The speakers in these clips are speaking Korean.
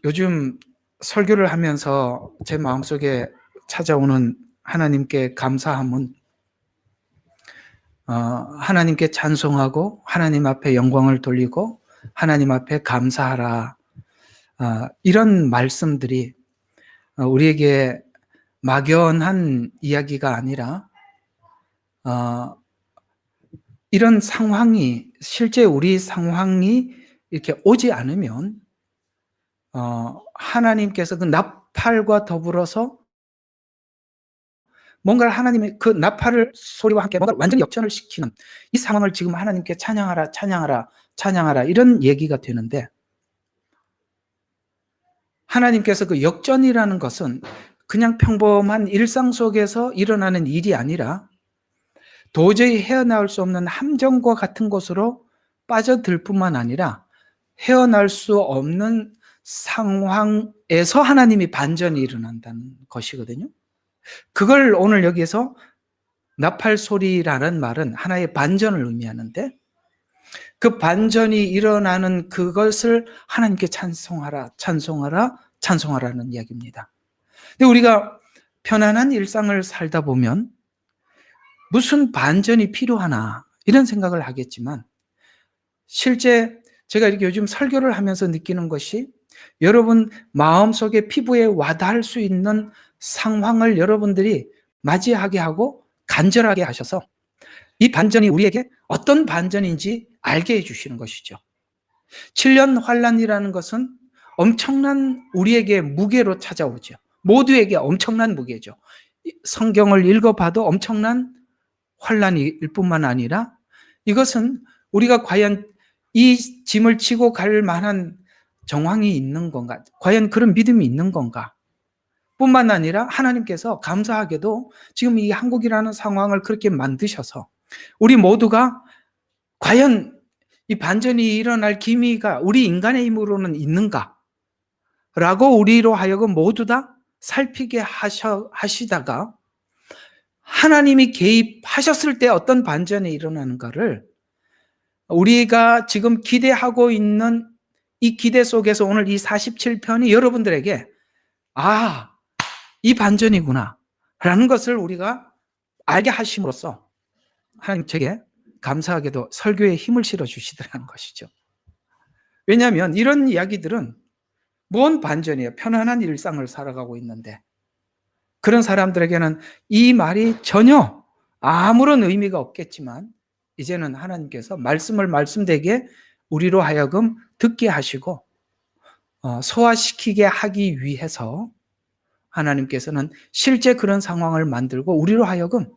요즘 설교를 하면서 제 마음속에 찾아오는 하나님께 감사함은 하나님께 찬송하고 하나님 앞에 영광을 돌리고 하나님 앞에 감사하라, 이런 말씀들이 우리에게 막연한 이야기가 아니라 이런 상황이, 실제 우리 상황이 이렇게 오지 않으면 하나님께서 그 나팔과 더불어서 뭔가를, 하나님의 그 나팔을 소리와 함께 뭔가 완전히 역전을 시키는 이 상황을 지금 하나님께 찬양하라, 찬양하라, 찬양하라, 이런 얘기가 되는데, 하나님께서 그 역전이라는 것은 그냥 평범한 일상 속에서 일어나는 일이 아니라 도저히 헤어나올 수 없는 함정과 같은 곳으로 빠져들 뿐만 아니라 헤어날 수 없는 상황에서 하나님이 반전이 일어난다는 것이거든요. 그걸 오늘 여기에서 나팔 소리라는 말은 하나의 반전을 의미하는데, 그 반전이 일어나는 그것을 하나님께 찬송하라, 찬송하라, 찬송하라는 이야기입니다. 근데 우리가 편안한 일상을 살다 보면 무슨 반전이 필요하나 이런 생각을 하겠지만, 실제 제가 이렇게 요즘 설교를 하면서 느끼는 것이, 여러분 마음속에 피부에 와닿을 수 있는 상황을 여러분들이 맞이하게 하고 간절하게 하셔서 이 반전이 우리에게 어떤 반전인지 알게 해주시는 것이죠. 7년 환란이라는 것은 엄청난 우리에게 무게로 찾아오죠. 모두에게 엄청난 무게죠. 성경을 읽어봐도 엄청난 환란일 뿐만 아니라, 이것은 우리가 과연 이 짐을 지고 갈 만한 정황이 있는 건가, 과연 그런 믿음이 있는 건가, 뿐만 아니라 하나님께서 감사하게도 지금 이 한국이라는 상황을 그렇게 만드셔서 우리 모두가 과연 이 반전이 일어날 기미가 우리 인간의 힘으로는 있는가 라고 우리로 하여금 모두 다 살피게 하시다가 하나님이 개입하셨을 때 어떤 반전이 일어나는가를 우리가 지금 기대하고 있는 이 기대 속에서 오늘 이 47편이 여러분들에게 이 반전이구나 라는 것을 우리가 알게 하심으로써 하나님 제게 감사하게도 설교에 힘을 실어주시더라는 것이죠. 왜냐하면 이런 이야기들은 뭔 반전이에요. 편안한 일상을 살아가고 있는데, 그런 사람들에게는 이 말이 전혀 아무런 의미가 없겠지만, 이제는 하나님께서 말씀을 말씀되게 우리로 하여금 듣게 하시고 소화시키게 하기 위해서 하나님께서는 실제 그런 상황을 만들고 우리로 하여금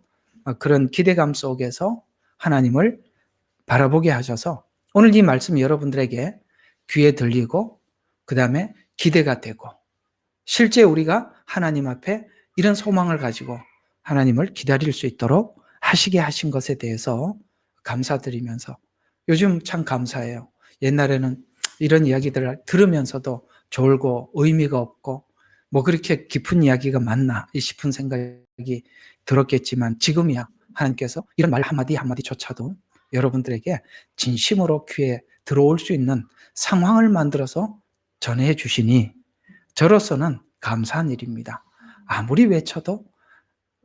그런 기대감 속에서 하나님을 바라보게 하셔서 오늘 이 말씀이 여러분들에게 귀에 들리고 그 다음에 기대가 되고 실제 우리가 하나님 앞에 이런 소망을 가지고 하나님을 기다릴 수 있도록 하시게 하신 것에 대해서 감사드리면서 요즘 참 감사해요. 옛날에는 이런 이야기들을 들으면서도 졸고 의미가 없고 뭐 그렇게 깊은 이야기가 맞나 싶은 생각이 들었겠지만, 지금이야 하나님께서 이런 말 한마디 한마디조차도 여러분들에게 진심으로 귀에 들어올 수 있는 상황을 만들어서 전해 주시니 저로서는 감사한 일입니다. 아무리 외쳐도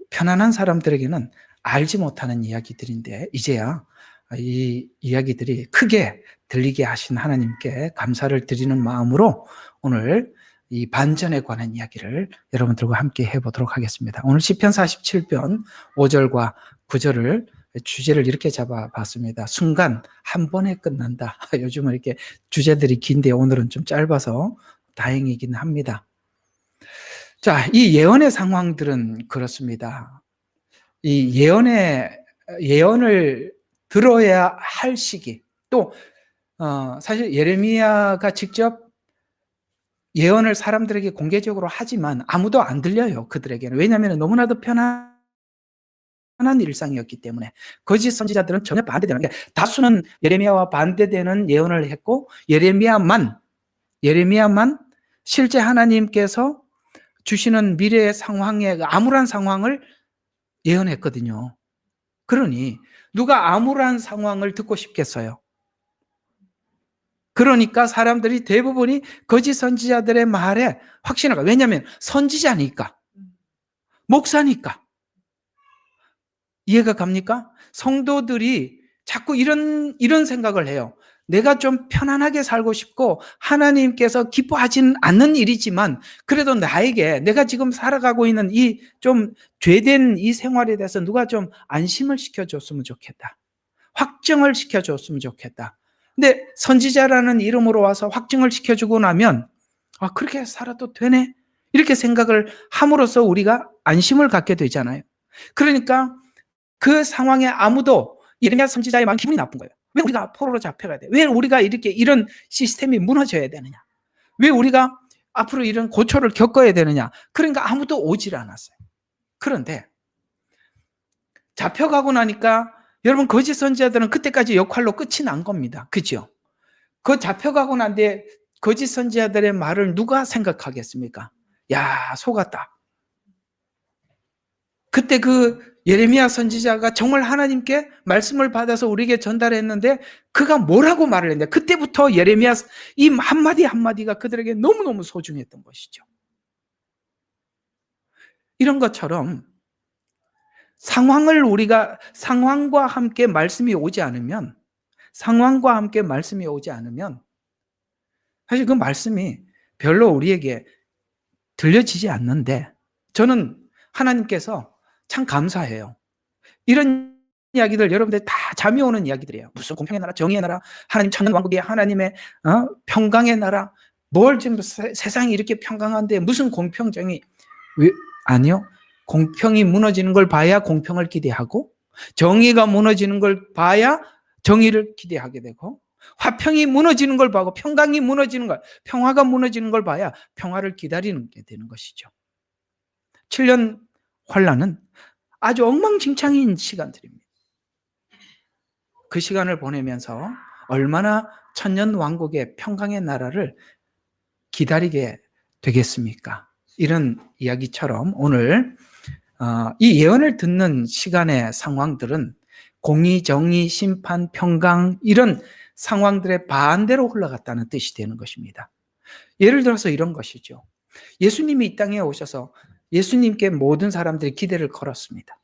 편안한 사람들에게는 알지 못하는 이야기들인데, 이제야 이 이야기들이 크게 들리게 하신 하나님께 감사를 드리는 마음으로 오늘 이 반전에 관한 이야기를 여러분들과 함께 해보도록 하겠습니다. 오늘 시편 47편 5절과 9절을 주제를 이렇게 잡아봤습니다. 순간 한 번에 끝난다. 요즘은 이렇게 주제들이 긴데 오늘은 좀 짧아서 다행이긴 합니다. 자, 이 예언의 상황들은 그렇습니다. 이 예언을 들어야 할 시기, 또 사실 예레미야가 직접 예언을 사람들에게 공개적으로 하지만 아무도 안 들려요, 그들에게는. 왜냐하면 너무나도 편안한 일상이었기 때문에. 거짓 선지자들은 전혀 반대되는, 그러니까 다수는 예레미야와 반대되는 예언을 했고, 예레미야만 실제 하나님께서 주시는 미래의 상황의 암울한 상황을 예언했거든요. 그러니 누가 암울한 상황을 듣고 싶겠어요? 그러니까 사람들이 대부분이 거짓 선지자들의 말에 확신을 가. 왜냐하면 선지자니까, 목사니까. 이해가 갑니까? 성도들이 자꾸 이런 생각을 해요. 내가 좀 편안하게 살고 싶고 하나님께서 기뻐하지는 않는 일이지만 그래도 나에게 내가 지금 살아가고 있는 이 좀 죄된 이 생활에 대해서 누가 좀 안심을 시켜줬으면 좋겠다. 확증을 시켜줬으면 좋겠다. 근데 선지자라는 이름으로 와서 확증을 시켜주고 나면 그렇게 살아도 되네? 이렇게 생각을 함으로써 우리가 안심을 갖게 되잖아요. 그러니까 그 상황에 아무도 예레미야 선지자의 마음 기분이 나쁜 거예요. 왜 우리가 포로로 잡혀가야 돼? 왜 우리가 이런 시스템이 무너져야 되느냐? 왜 우리가 앞으로 이런 고초를 겪어야 되느냐? 그러니까 아무도 오질 않았어요. 그런데 잡혀가고 나니까 여러분 거짓 선지자들은 그때까지 역할로 끝이 난 겁니다. 그죠? 그 잡혀가고 난 뒤에 거짓 선지자들의 말을 누가 생각하겠습니까? 야, 속았다. 그때 그 예레미야 선지자가 정말 하나님께 말씀을 받아서 우리에게 전달했는데 그가 뭐라고 말을 했는데 그때부터 예레미야 이 한마디 한마디가 그들에게 너무너무 소중했던 것이죠. 이런 것처럼 상황과 함께 말씀이 오지 않으면 사실 그 말씀이 별로 우리에게 들려지지 않는데 저는 하나님께서 참 감사해요. 이런 이야기들 여러분들 다 잠이 오는 이야기들이에요. 무슨 공평의 나라, 정의의 나라, 하나님 천년 왕국의 하나님의 평강의 나라. 뭘 지금 세상이 이렇게 평강한데 무슨 공평정의? 아니요. 공평이 무너지는 걸 봐야 공평을 기대하고 정의가 무너지는 걸 봐야 정의를 기대하게 되고 화평이 무너지는 걸 보고 평강이 무너지는 걸, 평화가 무너지는 걸 봐야 평화를 기다리는 게 되는 것이죠. 7년 환란은 아주 엉망진창인 시간들입니다. 그 시간을 보내면서 얼마나 천년 왕국의 평강의 나라를 기다리게 되겠습니까? 이런 이야기처럼 오늘 이 예언을 듣는 시간의 상황들은 공의, 정의, 심판, 평강 이런 상황들의 반대로 흘러갔다는 뜻이 되는 것입니다. 예를 들어서 이런 것이죠. 예수님이 이 땅에 오셔서 예수님께 모든 사람들이 기대를 걸었습니다.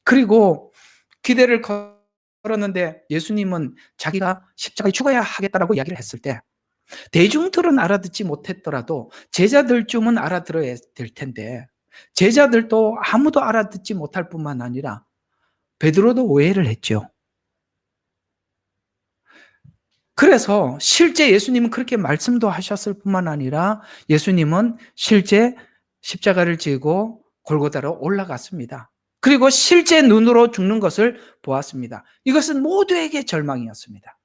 그리고 기대를 걸었는데 예수님은 자기가 십자가에 죽어야 하겠다라고 이야기를 했을 때 대중들은 알아듣지 못했더라도 제자들쯤은 알아들어야 될 텐데 제자들도 아무도 알아듣지 못할 뿐만 아니라 베드로도 오해를 했죠. 그래서 실제 예수님은 그렇게 말씀도 하셨을 뿐만 아니라 예수님은 실제 십자가를 지고 골고다로 올라갔습니다. 그리고 실제 눈으로 죽는 것을 보았습니다. 이것은 모두에게 절망이었습니다.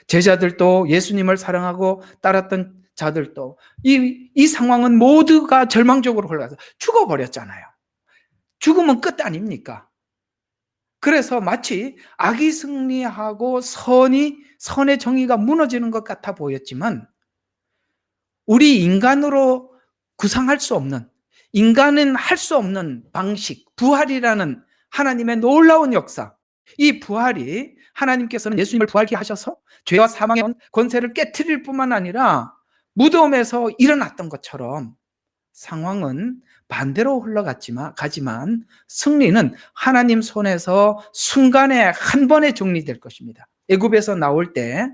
제자들도 예수님을 사랑하고 따랐던 자들도 이 상황은 모두가 절망적으로 흘러가서 죽어버렸잖아요. 죽으면 끝 아닙니까? 그래서 마치 악이 승리하고 선의 정의가 무너지는 것 같아 보였지만 우리 인간으로 구상할 수 없는, 인간은 할 수 없는 방식, 부활이라는 하나님의 놀라운 역사, 이 부활이 하나님께서는 예수님을 부활케 하셔서 죄와 사망의 권세를 깨트릴 뿐만 아니라 무덤에서 일어났던 것처럼 상황은 반대로 가지만 승리는 하나님 손에서 순간에 한 번에 정리될 것입니다. 애굽에서 나올 때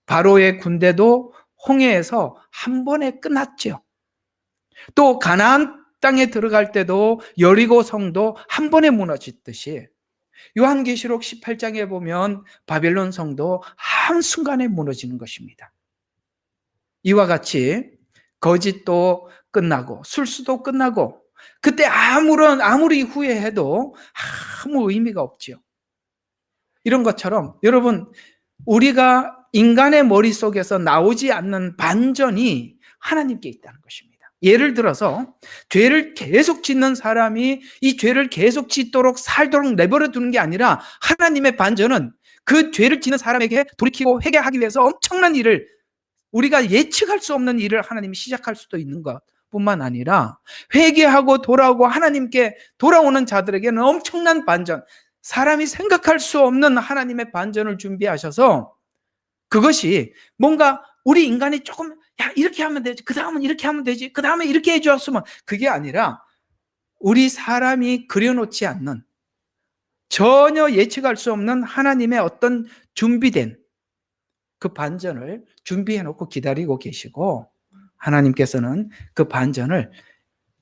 바로의 군대도 홍해에서 한 번에 끝났죠. 또 가나안 땅에 들어갈 때도 여리고 성도 한 번에 무너졌듯이 요한계시록 18장에 보면 바벨론 성도 한순간에 무너지는 것입니다. 이와 같이 거짓도 끝나고 술수도 끝나고 그때 아무리 후회해도 아무 의미가 없죠. 이런 것처럼 여러분 우리가 인간의 머릿속에서 나오지 않는 반전이 하나님께 있다는 것입니다. 예를 들어서 죄를 계속 짓는 사람이 이 죄를 계속 짓도록 살도록 내버려 두는 게 아니라 하나님의 반전은 그 죄를 짓는 사람에게 돌이키고 회개하기 위해서 엄청난 일을 우리가 예측할 수 없는 일을 하나님이 시작할 수도 있는 것뿐만 아니라 회개하고 돌아오고 하나님께 돌아오는 자들에게는 엄청난 반전, 사람이 생각할 수 없는 하나님의 반전을 준비하셔서 그것이 뭔가 우리 인간이 조금 이렇게 하면 되지, 그 다음은 이렇게 하면 되지, 그 다음에 이렇게 해줬으면, 그게 아니라 우리 사람이 그려놓지 않는, 전혀 예측할 수 없는 하나님의 어떤 준비된 그 반전을 준비해 놓고 기다리고 계시고, 하나님께서는 그 반전을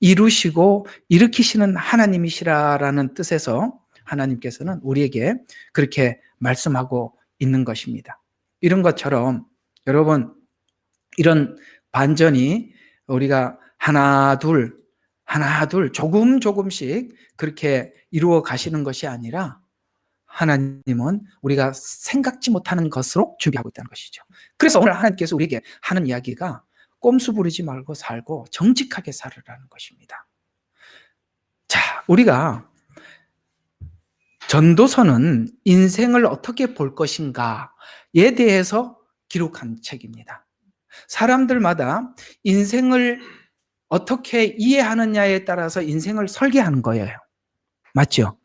이루시고 일으키시는 하나님이시라는 뜻에서 하나님께서는 우리에게 그렇게 말씀하고 있는 것입니다. 이런 것처럼 여러분, 이런 반전이 우리가 하나 둘 조금씩 그렇게 이루어 가시는 것이 아니라 하나님은 우리가 생각지 못하는 것으로 준비하고 있다는 것이죠. 그래서 오늘 하나님께서 우리에게 하는 이야기가 꼼수 부리지 말고 살고 정직하게 살으라는 것입니다. 자, 우리가 전도서는 인생을 어떻게 볼 것인가에 대해서 기록한 책입니다. 사람들마다 인생을 어떻게 이해하느냐에 따라서 인생을 설계하는 거예요. 맞죠?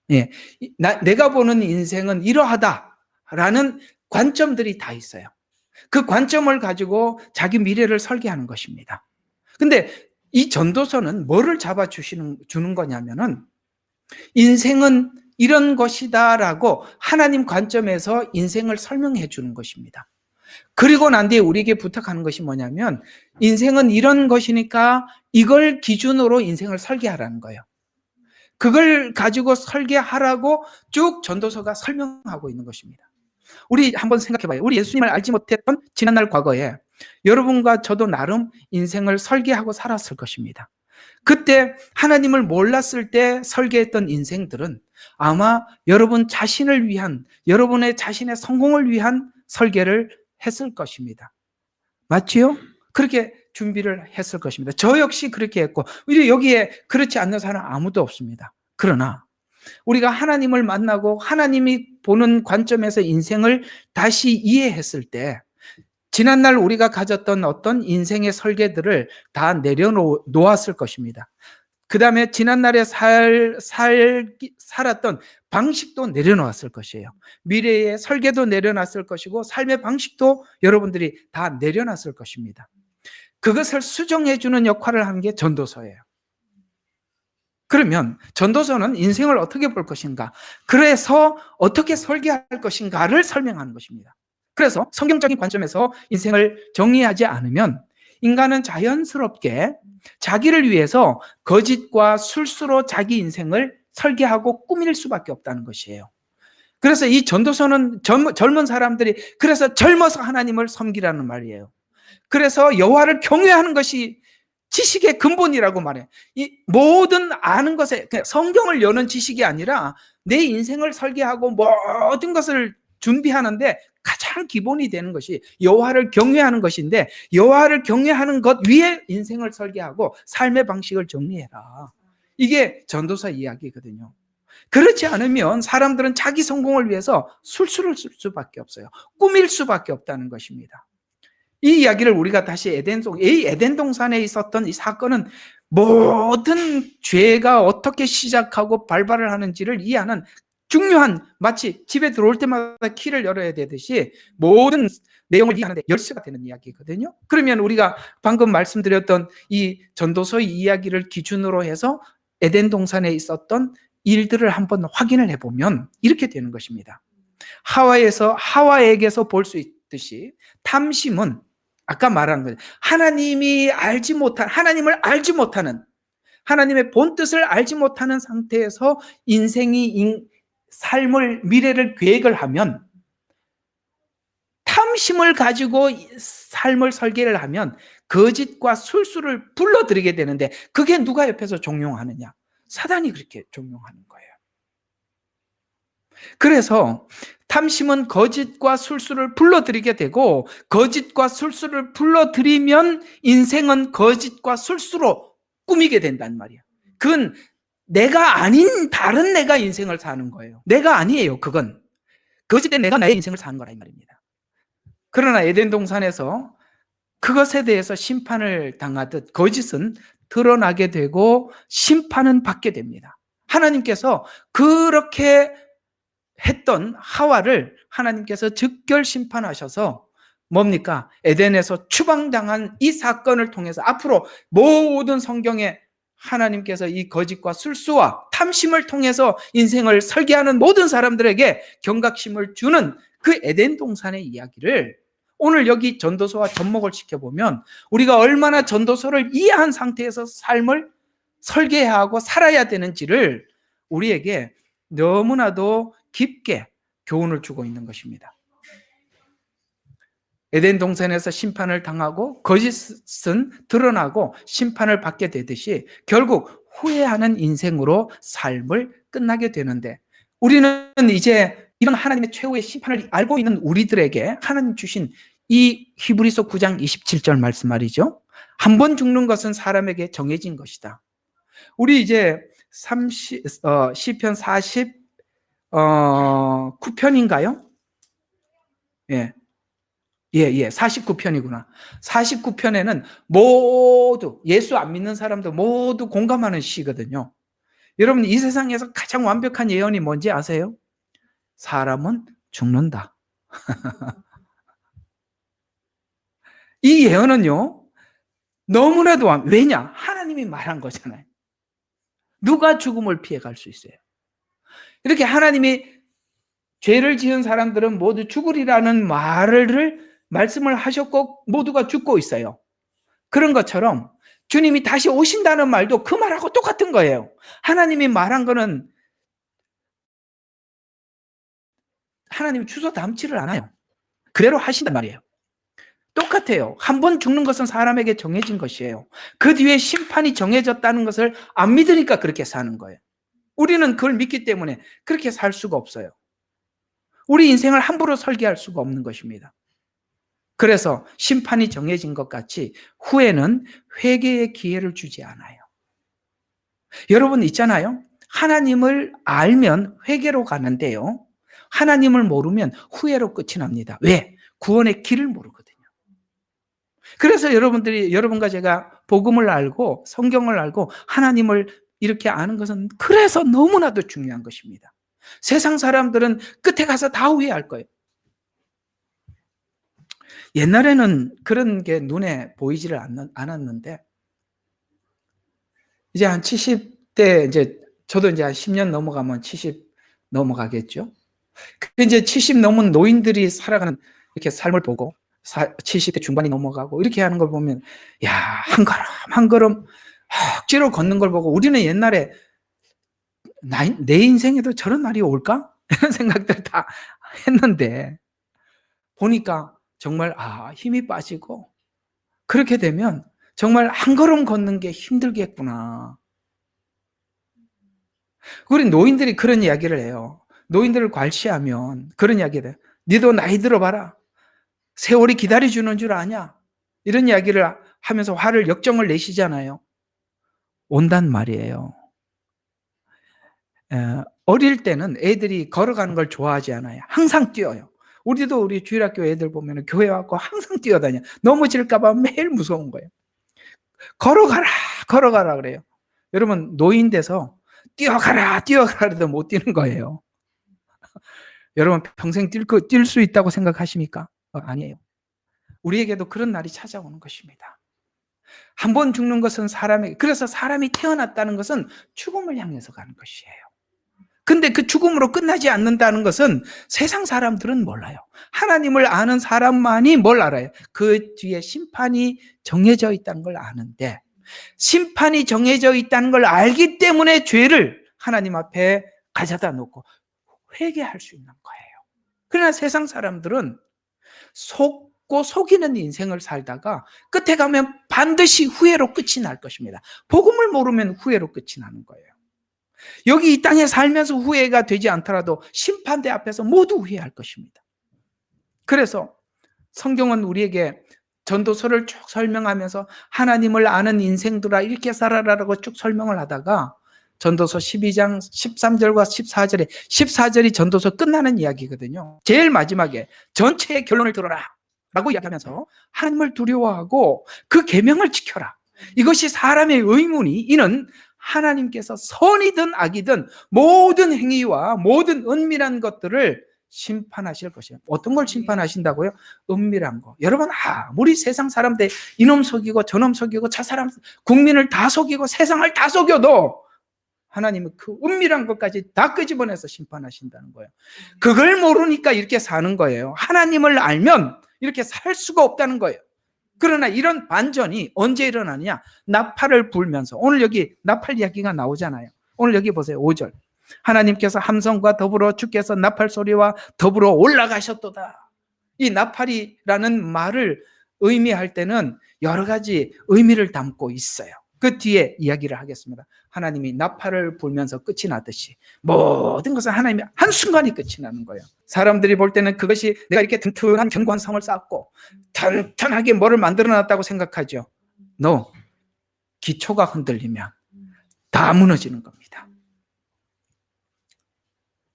예. 내가 보는 인생은 이러하다라는 관점들이 다 있어요. 그 관점을 가지고 자기 미래를 설계하는 것입니다. 근데 이 전도서는 뭐를 주는 거냐면은 인생은 이런 것이다라고 하나님 관점에서 인생을 설명해 주는 것입니다. 그리고 난 뒤에 우리에게 부탁하는 것이 뭐냐면 인생은 이런 것이니까 이걸 기준으로 인생을 설계하라는 거예요. 그걸 가지고 설계하라고 쭉 전도서가 설명하고 있는 것입니다. 우리 한번 생각해 봐요. 우리 예수님을 알지 못했던 지난날 과거에 여러분과 저도 나름 인생을 설계하고 살았을 것입니다. 그때 하나님을 몰랐을 때 설계했던 인생들은 아마 여러분 자신을 위한, 여러분의 자신의 성공을 위한 설계를 했을 것입니다. 맞지요? 그렇게 준비를 했을 것입니다. 저 역시 그렇게 했고, 여기에 그렇지 않는 사람 아무도 없습니다. 그러나 우리가 하나님을 만나고 하나님이 보는 관점에서 인생을 다시 이해했을 때 지난날 우리가 가졌던 어떤 인생의 설계들을 다 내려놓았을 것입니다. 그 다음에 지난날에 살았던 방식도 내려놓았을 것이에요. 미래의 설계도 내려놨을 것이고 삶의 방식도 여러분들이 다 내려놨을 것입니다. 그것을 수정해주는 역할을 하는 게 전도서예요. 그러면 전도서는 인생을 어떻게 볼 것인가, 그래서 어떻게 설계할 것인가를 설명하는 것입니다. 그래서 성경적인 관점에서 인생을 정리하지 않으면 인간은 자연스럽게 자기를 위해서 거짓과 술수로 자기 인생을 설계하고 꾸밀 수밖에 없다는 것이에요. 그래서 이 전도서는 젊은 사람들이 그래서 젊어서 하나님을 섬기라는 말이에요. 그래서 여호와를 경외하는 것이 지식의 근본이라고 말해. 이 모든 아는 것에 성경을 여는 지식이 아니라 내 인생을 설계하고 모든 것을 준비하는데 가장 기본이 되는 것이 여호와를 경외하는 것인데, 여호와를 경외하는 것 위에 인생을 설계하고 삶의 방식을 정리해라. 이게 전도서 이야기거든요. 그렇지 않으면 사람들은 자기 성공을 위해서 술수를 쓸 수밖에 없어요. 꾸밀 수밖에 없다는 것입니다. 이 이야기를 우리가 다시 에덴 동산에 있었던 이 사건은 모든 죄가 어떻게 시작하고 발발을 하는지를 이해하는 중요한, 마치 집에 들어올 때마다 키를 열어야 되듯이 모든 내용을 이해하는데 열쇠가 되는 이야기거든요. 그러면 우리가 방금 말씀드렸던 이 전도서의 이야기를 기준으로 해서 에덴 동산에 있었던 일들을 한번 확인을 해보면 이렇게 되는 것입니다. 하와에게서 볼 수 있듯이 탐심은 아까 말한 거죠. 하나님을 알지 못하는, 하나님의 본뜻을 알지 못하는 상태에서 삶을, 미래를 계획을 하면, 탐심을 가지고 삶을 설계를 하면 거짓과 술수를 불러들이게 되는데, 그게 누가 옆에서 종용하느냐? 사단이 그렇게 종용하는 거예요. 그래서 탐심은 거짓과 술수를 불러들이게 되고, 거짓과 술수를 불러들이면 인생은 거짓과 술수로 꾸미게 된단 말이야. 그건 내가 아닌 다른 내가 인생을 사는 거예요. 내가 아니에요. 그건 거짓된 내가 나의 인생을 사는 거라 이 말입니다. 그러나 에덴 동산에서 그것에 대해서 심판을 당하듯 거짓은 드러나게 되고 심판은 받게 됩니다. 하나님께서 그렇게 했던 하와를 하나님께서 즉결 심판하셔서 뭡니까? 에덴에서 추방당한 이 사건을 통해서 앞으로 모든 성경에 하나님께서 이 거짓과 술수와 탐심을 통해서 인생을 설계하는 모든 사람들에게 경각심을 주는 그 에덴 동산의 이야기를 오늘 여기 전도서와 접목을 시켜보면 우리가 얼마나 전도서를 이해한 상태에서 삶을 설계해야 하고 살아야 되는지를 우리에게 너무나도 깊게 교훈을 주고 있는 것입니다. 에덴 동산에서 심판을 당하고 거짓은 드러나고 심판을 받게 되듯이 결국 후회하는 인생으로 삶을 끝나게 되는데, 우리는 이제 이런 하나님의 최후의 심판을 알고 있는 우리들에게 하나님 주신 이 히브리서 9장 27절 말씀 말이죠. 한 번 죽는 것은 사람에게 정해진 것이다. 우리 이제 시편 49편인가요? 예. 49편이구나. 49편에는 모두 예수 안 믿는 사람들 모두 공감하는 시거든요. 여러분, 이 세상에서 가장 완벽한 예언이 뭔지 아세요? 사람은 죽는다. 이 예언은요, 너무나도 왜냐? 하나님이 말한 거잖아요. 누가 죽음을 피해갈 수 있어요? 이렇게 하나님이 죄를 지은 사람들은 모두 죽으리라는 말씀을 하셨고 모두가 죽고 있어요. 그런 것처럼 주님이 다시 오신다는 말도 그 말하고 똑같은 거예요. 하나님이 말한 거는 하나님이 주소 담지를 않아요. 그대로 하신단 말이에요. 똑같아요. 한 번 죽는 것은 사람에게 정해진 것이에요. 그 뒤에 심판이 정해졌다는 것을 안 믿으니까 그렇게 사는 거예요. 우리는 그걸 믿기 때문에 그렇게 살 수가 없어요. 우리 인생을 함부로 설계할 수가 없는 것입니다. 그래서 심판이 정해진 것 같이 후에는 회개의 기회를 주지 않아요. 여러분 있잖아요. 하나님을 알면 회개로 가는데요, 하나님을 모르면 후회로 끝이 납니다. 왜? 구원의 길을 모르거든요. 그래서 여러분과 제가 복음을 알고 성경을 알고 하나님을 이렇게 아는 것은 그래서 너무나도 중요한 것입니다. 세상 사람들은 끝에 가서 다 후회할 거예요. 옛날에는 그런 게 눈에 보이지를 않았는데, 이제 한 70대, 저도 이제 한 10년 넘어가면 70 넘어가겠죠. 이제 70 넘은 노인들이 살아가는 이렇게 삶을 보고 70대 중반이 넘어가고 이렇게 하는 걸 보면, 야, 한 걸음 한 걸음 억지로 걷는 걸 보고 우리는 옛날에 내 인생에도 저런 날이 올까? 이런 생각들 다 했는데, 보니까 정말 힘이 빠지고 그렇게 되면 정말 한 걸음 걷는 게 힘들겠구나. 우리 노인들이 그런 이야기를 해요. 노인들을 괄시하면 그런 이야기를 해요. 니도 나이 들어봐라. 세월이 기다려주는 줄 아냐? 이런 이야기를 하면서 역정을 내시잖아요. 온단 말이에요. 어릴 때는 애들이 걸어가는 걸 좋아하지 않아요. 항상 뛰어요. 우리도 우리 주일학교 애들 보면 교회 와서 항상 뛰어다녀. 넘어질까봐 매일 무서운 거예요. 걸어가라 그래요. 여러분, 노인 돼서 뛰어가라 해도 못 뛰는 거예요. 여러분, 평생 뛸 수 있다고 생각하십니까? 아니에요. 우리에게도 그런 날이 찾아오는 것입니다. 한 번 죽는 것은 그래서 사람이 태어났다는 것은 죽음을 향해서 가는 것이에요. 근데 그 죽음으로 끝나지 않는다는 것은 세상 사람들은 몰라요. 하나님을 아는 사람만이 뭘 알아요? 그 뒤에 심판이 정해져 있다는 걸 아는데, 심판이 정해져 있다는 걸 알기 때문에 죄를 하나님 앞에 가져다 놓고 회개할 수 있는 거예요. 그러나 세상 사람들은 속고 속이는 인생을 살다가 끝에 가면 반드시 후회로 끝이 날 것입니다. 복음을 모르면 후회로 끝이 나는 거예요. 여기 이 땅에 살면서 후회가 되지 않더라도 심판대 앞에서 모두 후회할 것입니다. 그래서 성경은 우리에게 전도서를 쭉 설명하면서 하나님을 아는 인생들아 이렇게 살아라라고 쭉 설명을 하다가 전도서 12장 13절과 14절이 전도서 끝나는 이야기거든요. 제일 마지막에 전체의 결론을 들어라 라고 이야기하면서 하나님을 두려워하고 그 계명을 지켜라. 이것이 사람의 의무니 이는 하나님께서 선이든 악이든 모든 행위와 모든 은밀한 것들을 심판하실 것이에요. 어떤 걸 심판하신다고요? 은밀한 거. 여러분, 아무리 세상 사람들 이놈 속이고 저놈 속이고 저 사람 국민을 다 속이고 세상을 다 속여도 하나님은 그 은밀한 것까지 다 끄집어내서 심판하신다는 거예요. 그걸 모르니까 이렇게 사는 거예요. 하나님을 알면 이렇게 살 수가 없다는 거예요. 그러나 이런 반전이 언제 일어나느냐? 나팔을 불면서. 오늘 여기 나팔 이야기가 나오잖아요. 오늘 여기 보세요. 5절. 하나님께서 함성과 더불어 주께서 나팔 소리와 더불어 올라가셨도다. 이 나팔이라는 말을 의미할 때는 여러 가지 의미를 담고 있어요. 그 뒤에 이야기를 하겠습니다. 하나님이 나팔을 불면서 끝이 나듯이 모든 것은 하나님이 한순간에 끝이 나는 거예요. 사람들이 볼 때는 그것이 내가 이렇게 튼튼한 견고한 성을 쌓았고 튼튼하게 뭐를 만들어놨다고 생각하죠. No. 기초가 흔들리면 다 무너지는 겁니다.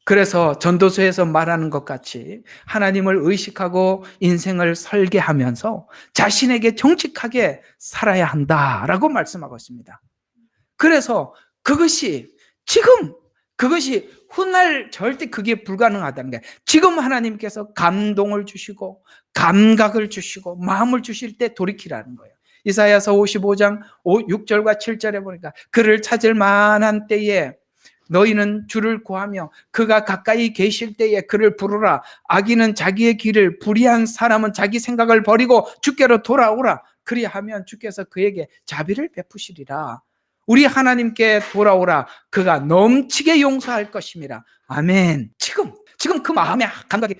그래서 전도서에서 말하는 것 같이 하나님을 의식하고 인생을 설계하면서 자신에게 정직하게 살아야 한다라고 말씀하고 있습니다. 그래서 그것이 훗날 절대 그게 불가능하다는 거예요. 지금 하나님께서 감동을 주시고 감각을 주시고 마음을 주실 때 돌이키라는 거예요. 이사야서 55장 6절과 7절에 보니까 그를 찾을 만한 때에 너희는 주를 구하며 그가 가까이 계실 때에 그를 부르라. 악인은 자기의 길을, 불의한 사람은 자기 생각을 버리고 주께로 돌아오라. 그리하면 주께서 그에게 자비를 베푸시리라. 우리 하나님께 돌아오라. 그가 넘치게 용서할 것임이라. 아멘. 지금 그 마음의 감각이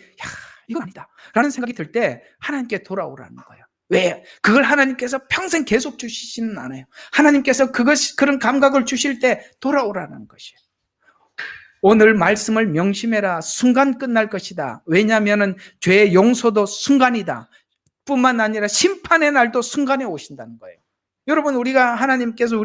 이건 아니다 라는 생각이 들 때 하나님께 돌아오라는 거예요. 왜? 그걸 하나님께서 평생 계속 주시지는 않아요. 하나님께서 그런 감각을 주실 때 돌아오라는 것이에요. 오늘 말씀을 명심해라. 순간 끝날 것이다. 왜냐하면 죄의 용서도 순간이다. 뿐만 아니라 심판의 날도 순간에 오신다는 거예요. 여러분, 우리가 하나님께서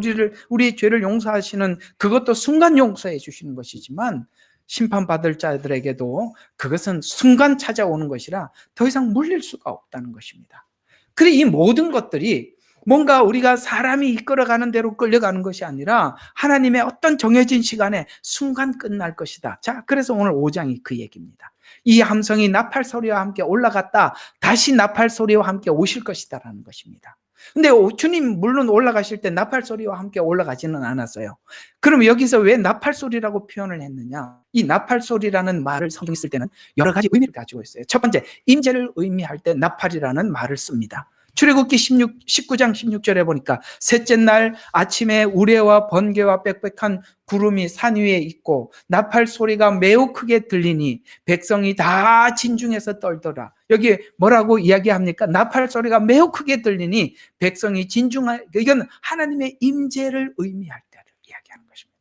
우리의 죄를 용서하시는 그것도 순간 용서해 주시는 것이지만 심판받을 자들에게도 그것은 순간 찾아오는 것이라 더 이상 물릴 수가 없다는 것입니다. 그래, 이 모든 것들이 뭔가 우리가 사람이 이끌어가는 대로 끌려가는 것이 아니라 하나님의 어떤 정해진 시간에 순간 끝날 것이다. 자, 그래서 오늘 5장이 그 얘기입니다. 이 함성이 나팔 소리와 함께 올라갔다. 다시 나팔 소리와 함께 오실 것이다라는 것입니다. 근데 주님 물론 올라가실 때 나팔 소리와 함께 올라가지는 않았어요. 그럼 여기서 왜 나팔 소리라고 표현을 했느냐? 이 나팔 소리라는 말을 성경에 쓸 때는 여러 가지 의미를 가지고 있어요. 첫 번째, 임재를 의미할 때 나팔이라는 말을 씁니다. 출애굽기 19장 16절에 보니까 셋째 날 아침에 우레와 번개와 빽빽한 구름이 산 위에 있고 나팔 소리가 매우 크게 들리니 백성이 다 진중해서 떨더라. 여기 뭐라고 이야기합니까? 나팔 소리가 매우 크게 들리니 백성이 이건 하나님의 임재를 의미할 때를 이야기하는 것입니다.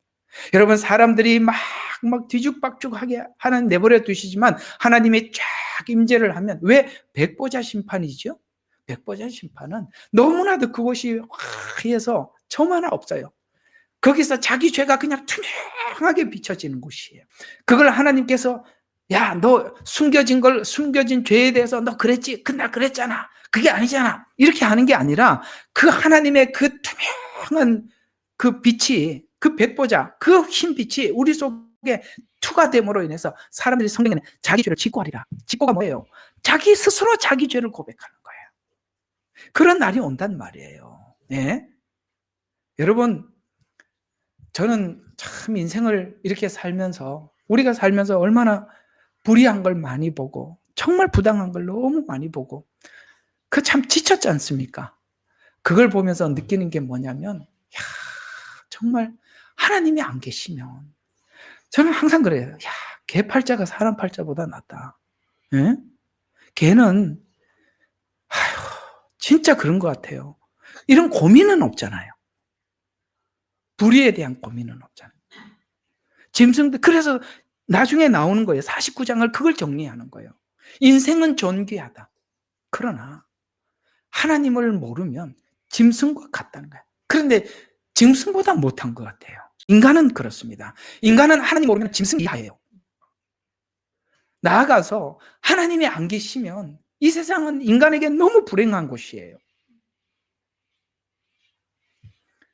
여러분, 사람들이 막 뒤죽박죽하게 하나님 내버려 두시지만 하나님의 쫙 임재를 하면 왜 백보자 심판이죠? 백보자 심판은 너무나도 그곳이 화해서 점 하나 없어요. 거기서 자기 죄가 그냥 투명하게 비춰지는 곳이에요. 그걸 하나님께서 야, 너 숨겨진 죄에 대해서 너 그랬지? 그날 그랬잖아. 그게 아니잖아. 이렇게 하는 게 아니라 그 하나님의 그 투명한 그 빛이, 그 백보자, 그 흰 빛이 우리 속에 투과됨으로 인해서 사람들이 성경에는 자기 죄를 직고하리라. 직고가 뭐예요? 자기 스스로 자기 죄를 고백하는 거예요. 그런 날이 온단 말이에요. 네? 여러분, 저는 참 인생을 이렇게 살면서 우리가 살면서 얼마나 불의한 걸 많이 보고 정말 부당한 걸 너무 많이 보고 그 참 지쳤지 않습니까? 그걸 보면서 느끼는 게 뭐냐면 정말 하나님이 안 계시면 저는 항상 그래요. 개 팔자가 사람 팔자보다 낫다. 네? 개는 진짜 그런 것 같아요. 이런 고민은 없잖아요. 불의에 대한 고민은 없잖아요. 짐승들, 그래서 나중에 나오는 거예요. 49장을 그걸 정리하는 거예요. 인생은 존귀하다. 그러나 하나님을 모르면 짐승과 같다는 거예요. 그런데 짐승보다 못한 것 같아요. 인간은 그렇습니다. 인간은 하나님 모르면 짐승 이하예요. 나아가서 하나님이 안 계시면 이 세상은 인간에게 너무 불행한 곳이에요.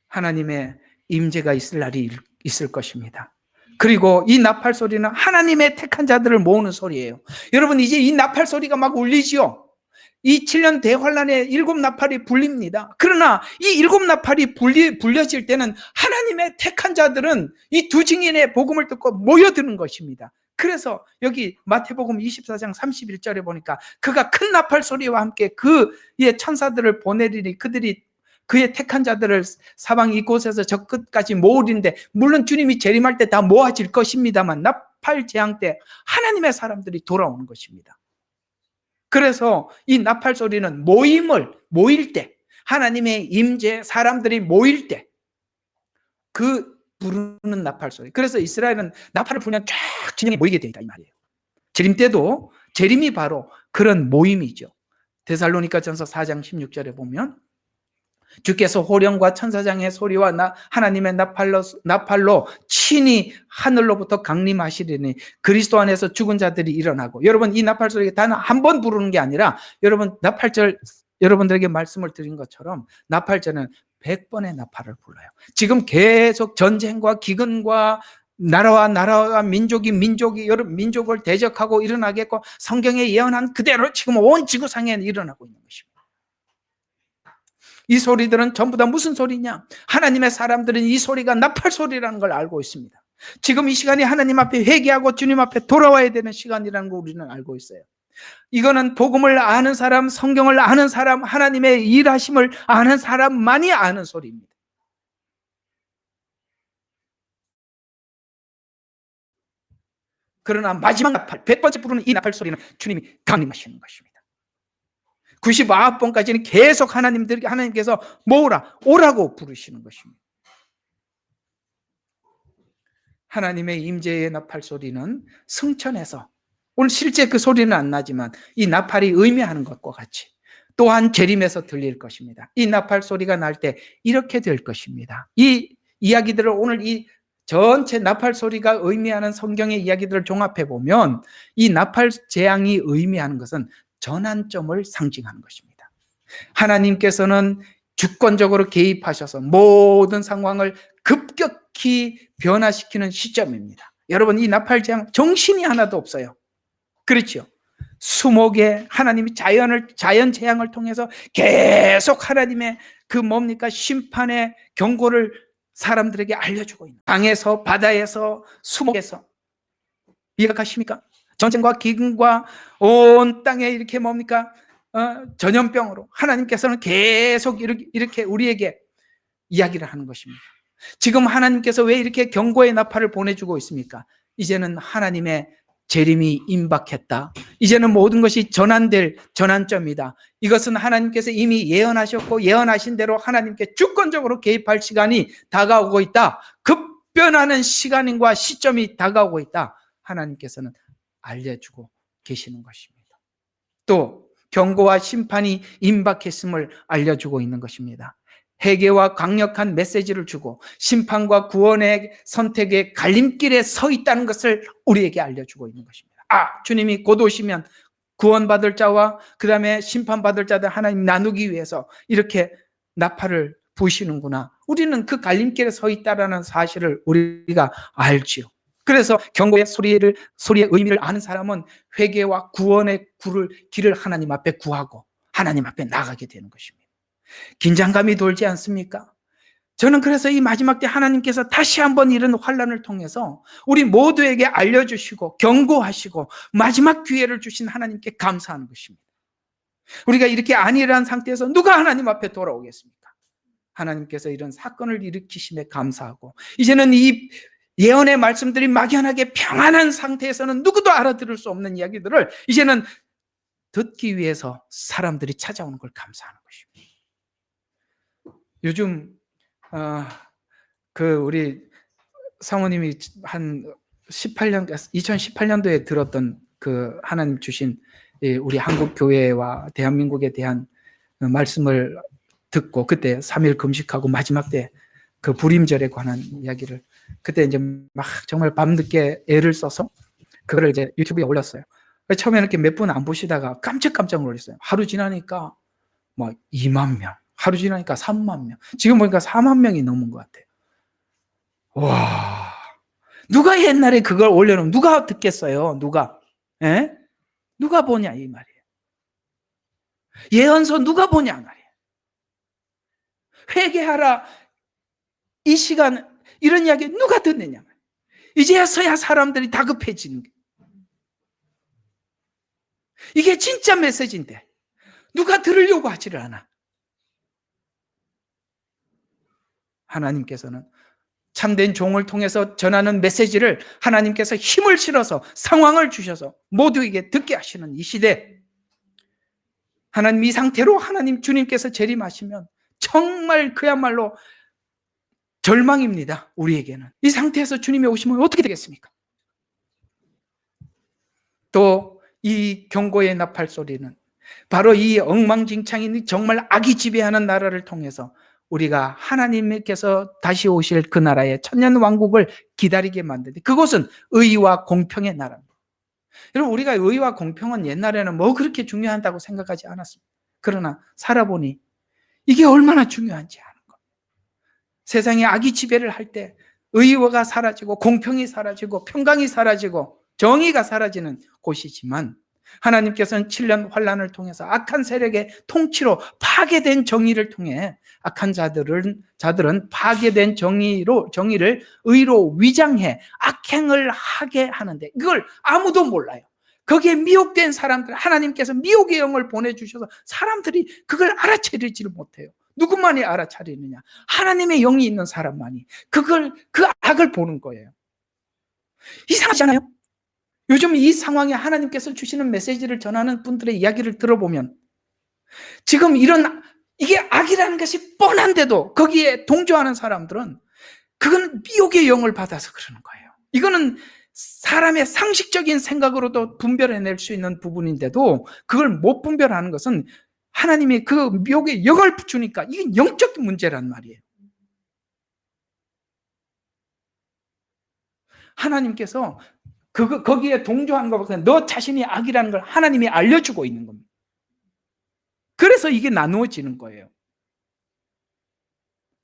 하나님의 임재가 있을 날이 있을 것입니다. 그리고 이 나팔 소리는 하나님의 택한 자들을 모으는 소리예요. 여러분, 이제 이 나팔 소리가 막 울리지요. 이 7년 대환란에 7 나팔이 불립니다. 그러나 이 7 나팔이 불려질 때는 하나님의 택한 자들은 이 두 증인의 복음을 듣고 모여드는 것입니다. 그래서 여기 마태복음 24장 31절에 보니까 그가 큰 나팔 소리와 함께 그의 천사들을 보내리니 그들이 그의 택한 자들을 사방 이곳에서 저 끝까지 모으리는데, 물론 주님이 재림할 때 다 모아질 것입니다만 나팔 재앙 때 하나님의 사람들이 돌아오는 것입니다. 그래서 이 나팔 소리는 모일 때, 하나님의 임재, 사람들이 모일 때 그 부르는 나팔 소리. 그래서 이스라엘은 나팔을 불면 쫙 진영에 모이게 되어 있다 이 말이에요. 재림 때도 재림이 바로 그런 모임이죠. 데살로니가전서 4장 16절에 보면 주께서 호령과 천사장의 소리와 하나님의 나팔로 친히 하늘로부터 강림하시리니 그리스도 안에서 죽은 자들이 일어나고. 여러분, 이 나팔 소리가 단 한 번 부르는 게 아니라, 여러분 나팔절 여러분들에게 말씀을 드린 것처럼 나팔절은 100번의 나팔을 불러요. 지금 계속 전쟁과 기근과 나라와 민족이 여러분 민족을 대적하고 일어나겠고, 성경에 예언한 그대로 지금 온 지구상에 일어나고 있는 것입니다. 이 소리들은 전부 다 무슨 소리냐? 하나님의 사람들은 이 소리가 나팔 소리라는 걸 알고 있습니다. 지금 이 시간이 하나님 앞에 회개하고 주님 앞에 돌아와야 되는 시간이라는 걸 우리는 알고 있어요. 이거는 복음을 아는 사람, 성경을 아는 사람, 하나님의 일하심을 아는 사람만이 아는 소리입니다. 그러나 마지막 나팔, 100번째 부르는 이 나팔 소리는 주님이 강림하시는 것입니다. 99번까지는 계속 하나님께서 오라고 부르시는 것입니다. 하나님의 임재의 나팔 소리는 승천해서, 오늘 실제 그 소리는 안 나지만 이 나팔이 의미하는 것과 같이 또한 재림에서 들릴 것입니다. 이 나팔 소리가 날 때 이렇게 될 것입니다. 이 이야기들을, 오늘 이 전체 나팔 소리가 의미하는 성경의 이야기들을 종합해 보면 이 나팔 재앙이 의미하는 것은 전환점을 상징하는 것입니다. 하나님께서는 주권적으로 개입하셔서 모든 상황을 급격히 변화시키는 시점입니다. 여러분, 이 나팔 재앙 정신이 하나도 없어요. 그렇죠? 수목에 하나님이 자연 재앙을 통해서 계속 하나님의 심판의 경고를 사람들에게 알려주고 있는, 강에서, 바다에서, 수목에서. 이해가십니까? 전쟁과 기근과 온 땅에 이렇게 전염병으로 하나님께서는 계속 이렇게 우리에게 이야기를 하는 것입니다. 지금 하나님께서 왜 이렇게 경고의 나팔을 보내주고 있습니까? 이제는 하나님의 재림이 임박했다. 이제는 모든 것이 전환될 전환점이다. 이것은 하나님께서 이미 예언하셨고, 예언하신 대로 하나님께 주권적으로 개입할 시간이 다가오고 있다. 급변하는 시간과 시점이 다가오고 있다. 하나님께서는 알려주고 계시는 것입니다. 또 경고와 심판이 임박했음을 알려주고 있는 것입니다. 회개와 강력한 메시지를 주고 심판과 구원의 선택의 갈림길에 서 있다는 것을 우리에게 알려주고 있는 것입니다. 주님이 곧 오시면 구원받을 자와 그 다음에 심판받을 자들 하나님 나누기 위해서 이렇게 나팔을 부시는구나. 우리는 그 갈림길에 서 있다라는 사실을 우리가 알지요. 그래서 경고의 소리의 의미를 아는 사람은 회개와 구원의 길을 하나님 앞에 구하고 하나님 앞에 나가게 되는 것입니다. 긴장감이 돌지 않습니까? 저는 그래서 이 마지막 때 하나님께서 다시 한번 이런 환난을 통해서 우리 모두에게 알려주시고 경고하시고 마지막 기회를 주신 하나님께 감사하는 것입니다. 우리가 이렇게 안일한 상태에서 누가 하나님 앞에 돌아오겠습니까? 하나님께서 이런 사건을 일으키심에 감사하고, 이제는 이 예언의 말씀들이 막연하게 평안한 상태에서는 누구도 알아들을 수 없는 이야기들을 이제는 듣기 위해서 사람들이 찾아오는 걸 감사하는 것입니다. 요즘 우리 사모님이 한 2018년도에 들었던 그 하나님 주신 우리 한국 교회와 대한민국에 대한 말씀을 듣고, 그때 3일 금식하고 마지막 때 그 불임절에 관한 이야기를, 그때 이제 막 정말 밤늦게 애를 써서 그거를 이제 유튜브에 올렸어요. 처음에는 이렇게 몇 분 안 보시다가 깜짝 놀랐어요. 하루 지나니까 2만 명, 하루 지나니까 3만 명, 지금 보니까 4만 명이 넘은 것 같아요. 와, 누가 옛날에 그걸 올려놓으면 누가 듣겠어요? 누가? 예? 누가 보냐 이 말이에요. 예언서 누가 보냐 말이에요. 회개하라 이 시간 이런 이야기 누가 듣느냐 말이에요. 이제서야 사람들이 다급해지는 거예요. 이게 진짜 메시지인데 누가 들으려고 하지를 않아. 하나님께서는 참된 종을 통해서 전하는 메시지를 하나님께서 힘을 실어서 상황을 주셔서 모두에게 듣게 하시는 이 시대, 하나님 이 상태로 하나님 주님께서 재림하시면 정말 그야말로 절망입니다. 우리에게는. 이 상태에서 주님이 오시면 어떻게 되겠습니까? 또 이 경고의 나팔 소리는 바로 이 엉망진창인 정말 악이 지배하는 나라를 통해서 우리가 하나님께서 다시 오실 그 나라의 천년 왕국을 기다리게 만드는데, 그곳은 의와 공평의 나라입니다. 여러분, 우리가 의와 공평은 옛날에는 뭐 그렇게 중요하다고 생각하지 않았습니다. 그러나 살아보니 이게 얼마나 중요한지 아는 겁니다. 세상에 악이 지배를 할 때 의가 사라지고 공평이 사라지고 평강이 사라지고 정의가 사라지는 곳이지만, 하나님께서는 7년 환란을 통해서 악한 세력의 통치로 파괴된 정의를 통해 악한 자들은 파괴된 정의를 의로 위장해 악행을 하게 하는데, 이걸 아무도 몰라요. 거기에 미혹된 사람들, 하나님께서 미혹의 영을 보내주셔서 사람들이 그걸 알아차리지를 못해요. 누구만이 알아차리느냐? 하나님의 영이 있는 사람만이 그 악을 보는 거예요. 이상하잖아요? 요즘 이 상황에 하나님께서 주시는 메시지를 전하는 분들의 이야기를 들어보면 지금 이게 악이라는 것이 뻔한데도 거기에 동조하는 사람들은 그건 미혹의 영을 받아서 그러는 거예요. 이거는 사람의 상식적인 생각으로도 분별해낼 수 있는 부분인데도 그걸 못 분별하는 것은 하나님이 그 미혹의 영을 주니까 이게 영적 문제란 말이에요. 하나님께서 거기에 동조하는 것보다 너 자신이 악이라는 걸 하나님이 알려주고 있는 겁니다. 그래서 이게 나누어지는 거예요.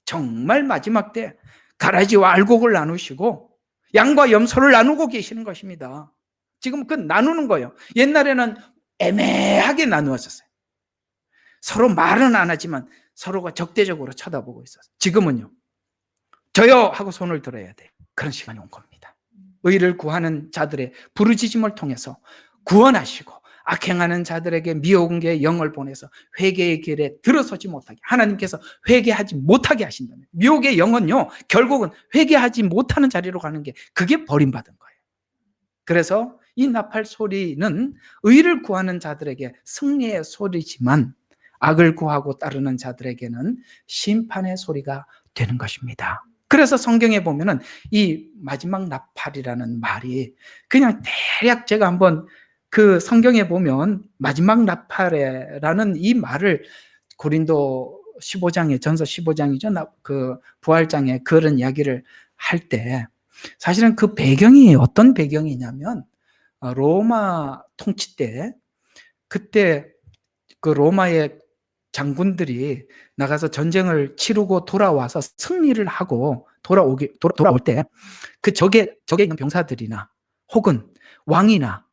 정말 마지막 때 가라지와 알곡을 나누시고 양과 염소를 나누고 계시는 것입니다. 지금 그 나누는 거예요. 옛날에는 애매하게 나누었었어요. 서로 말은 안 하지만 서로가 적대적으로 쳐다보고 있었어요. 지금은요, 저요 하고 손을 들어야 돼요. 그런 시간이 온 겁니다. 의를 구하는 자들의 부르짖음을 통해서 구원하시고 악행하는 자들에게 미혹의 영을 보내서 회개의 길에 들어서지 못하게, 하나님께서 회개하지 못하게 하신다면, 미혹의 영은요 결국은 회개하지 못하는 자리로 가는 게, 그게 버림받은 거예요. 그래서 이 나팔 소리는 의를 구하는 자들에게 승리의 소리지만 악을 구하고 따르는 자들에게는 심판의 소리가 되는 것입니다. 그래서 성경에 보면은 이 마지막 나팔이라는 말이 그냥 대략, 제가 한번 그 성경에 보면 마지막 나팔이라는 이 말을 고린도 15장에, 전서 15장이죠. 그 부활장에 그런 이야기를 할 때 사실은 그 배경이 어떤 배경이냐면, 로마 통치 때, 그때 그 로마의 장군들이 나가서 전쟁을 치르고 돌아와서 승리를 하고 돌아올 때 그 적에 있는 병사들이나 혹은 왕이나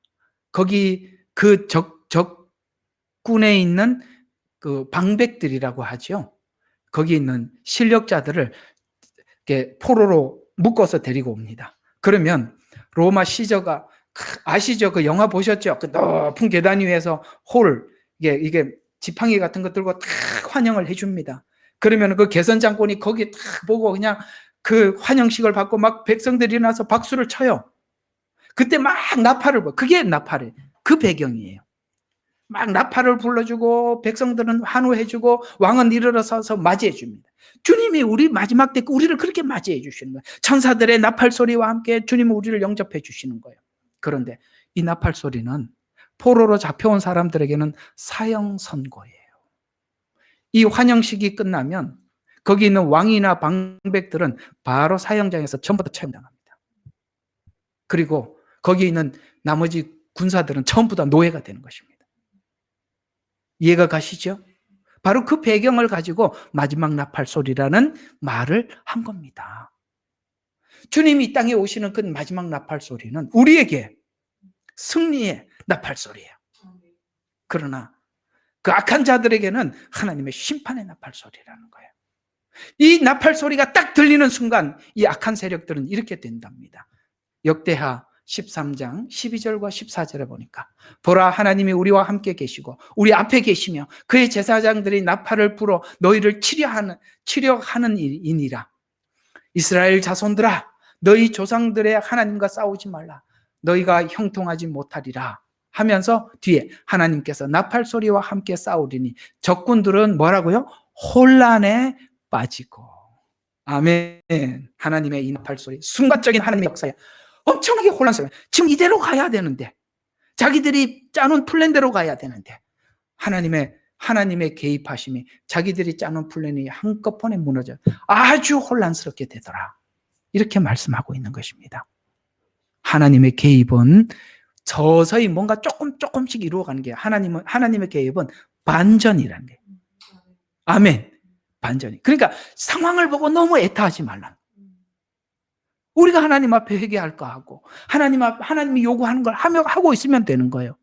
거기 그 적군에 있는 그 방백들이라고 하죠. 거기 있는 실력자들을 이렇게 포로로 묶어서 데리고 옵니다. 그러면 로마 시저가, 아시죠? 그 영화 보셨죠? 그 높은 계단 위에서 이게 지팡이 같은 거 들고 탁 환영을 해줍니다. 그러면 그 개선 장군이 거기 탁 보고 그냥 그 환영식을 받고 막 백성들이 일어나서 박수를 쳐요. 그때 막 나팔을 불어. 그게 나팔이에요. 그 배경이에요. 막 나팔을 불러주고 백성들은 환호해주고 왕은 일어서서 맞이해줍니다. 주님이 우리 마지막 때 우리를 그렇게 맞이해 주시는 거예요. 천사들의 나팔 소리와 함께 주님은 우리를 영접해 주시는 거예요. 그런데 이 나팔 소리는 포로로 잡혀온 사람들에게는 사형 선고예요. 이 환영식이 끝나면 거기 있는 왕이나 방백들은 바로 사형장에서 전부 다 처형당합니다. 그리고 거기 있는 나머지 군사들은 전부 다 노예가 되는 것입니다. 이해가 가시죠? 바로 그 배경을 가지고 마지막 나팔 소리라는 말을 한 겁니다. 주님이 이 땅에 오시는 그 마지막 나팔 소리는 우리에게 승리의 나팔 소리예요. 그러나 그 악한 자들에게는 하나님의 심판의 나팔 소리라는 거예요. 이 나팔 소리가 딱 들리는 순간 이 악한 세력들은 이렇게 된답니다. 역대하 13장 12절과 14절에 보니까 보라, 하나님이 우리와 함께 계시고 우리 앞에 계시며 그의 제사장들이 나팔을 불어 너희를 치려하는 이니라. 이스라엘 자손들아, 너희 조상들의 하나님과 싸우지 말라. 너희가 형통하지 못하리라 하면서 뒤에 하나님께서 나팔 소리와 함께 싸우리니 적군들은 뭐라고요? 혼란에 빠지고. 아멘. 하나님의 이 나팔 소리, 순간적인 하나님의 역사에 엄청나게 혼란스러워요. 지금 이대로 가야 되는데, 자기들이 짜놓은 플랜대로 가야 되는데 하나님의 개입하심이 자기들이 짜놓은 플랜이 한꺼번에 무너져 아주 혼란스럽게 되더라. 이렇게 말씀하고 있는 것입니다. 하나님의 개입은 서서히 뭔가 조금씩 이루어가는 게 하나님의 개입은 반전이라는 게. 아멘. 반전이. 그러니까 상황을 보고 너무 애타하지 말라. 우리가 하나님 앞에 회개할까 하고 하나님이 요구하는 걸 하고 있으면 되는 거예요.